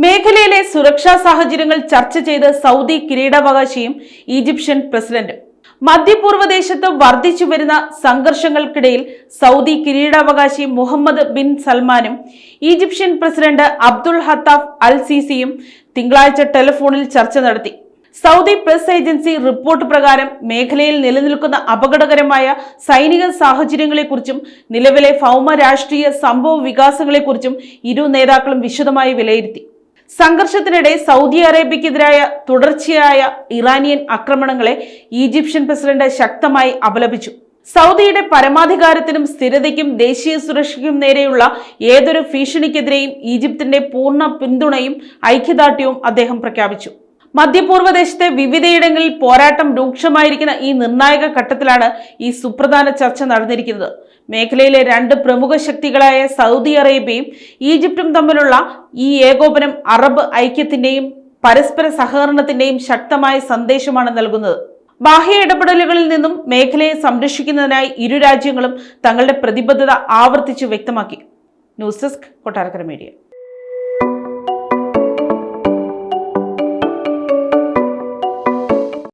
മേഖലയിലെ സുരക്ഷാ സാഹചര്യങ്ങൾ ചർച്ച ചെയ്ത് സൗദി കിരീടാവകാശിയും ഈജിപ്ഷ്യൻ പ്രസിഡന്റും. മധ്യപൂർവ്വദേശത്ത് വർദ്ധിച്ചു വരുന്ന സംഘർഷങ്ങൾക്കിടയിൽ സൗദി കിരീടാവകാശി മുഹമ്മദ് ബിൻ സൽമാനും ഈജിപ്ഷ്യൻ പ്രസിഡന്റ് അബ്ദുൽ ഹത്താഫ് അൽ സീസിയും തിങ്കളാഴ്ച ടെലിഫോണിൽ ചർച്ച നടത്തി. സൗദി പ്രസ് ഏജൻസി റിപ്പോർട്ട് പ്രകാരം മേഖലയിൽ നിലനിൽക്കുന്ന അപകടകരമായ സൈനിക സാഹചര്യങ്ങളെക്കുറിച്ചും നിലവിലെ ഭൗമ രാഷ്ട്രീയ സംഭവ വികാസങ്ങളെക്കുറിച്ചും ഇരു നേതാക്കളും വിശദമായി വിലയിരുത്തി. സംഘർഷത്തിനിടെ സൗദി അറേബ്യക്കെതിരായ തുടർച്ചയായ ഇറാനിയൻ ആക്രമണങ്ങളെ ഈജിപ്ഷ്യൻ പ്രസിഡന്റ് ശക്തമായി അപലപിച്ചു. സൗദിയുടെ പരമാധികാരത്തിനും സ്ഥിരതയ്ക്കും ദേശീയ സുരക്ഷയ്ക്കും നേരെയുള്ള ഏതൊരു ഭീഷണിക്കെതിരെയും ഈജിപ്തിന്റെ പൂർണ്ണ പിന്തുണയും ഐക്യദാർഢ്യവും അദ്ദേഹം പ്രഖ്യാപിച്ചു. മധ്യപൂർവ്വദേശത്തെ വിവിധയിടങ്ങളിൽ പോരാട്ടം രൂക്ഷമായിരിക്കുന്ന ഈ നിർണായക ഘട്ടത്തിലാണ് ഈ സുപ്രധാന ചർച്ച നടന്നിരിക്കുന്നത്. മേഖലയിലെ രണ്ട് പ്രമുഖ ശക്തികളായ സൗദി അറേബ്യയും ഈജിപ്തും തമ്മിലുള്ള ഈ ഏകോപനം അറബ് ഐക്യത്തിന്റെയും പരസ്പര സഹകരണത്തിന്റെയും ശക്തമായ സന്ദേശമാണ് നൽകുന്നത്. ബാഹ്യ ഇടപെടലുകളിൽ നിന്നും മേഖലയെ സംരക്ഷിക്കുന്നതിനായി ഇരു രാജ്യങ്ങളും തങ്ങളുടെ പ്രതിബദ്ധത ആവർത്തിച്ചു വ്യക്തമാക്കി. News desk Kottarakkara media.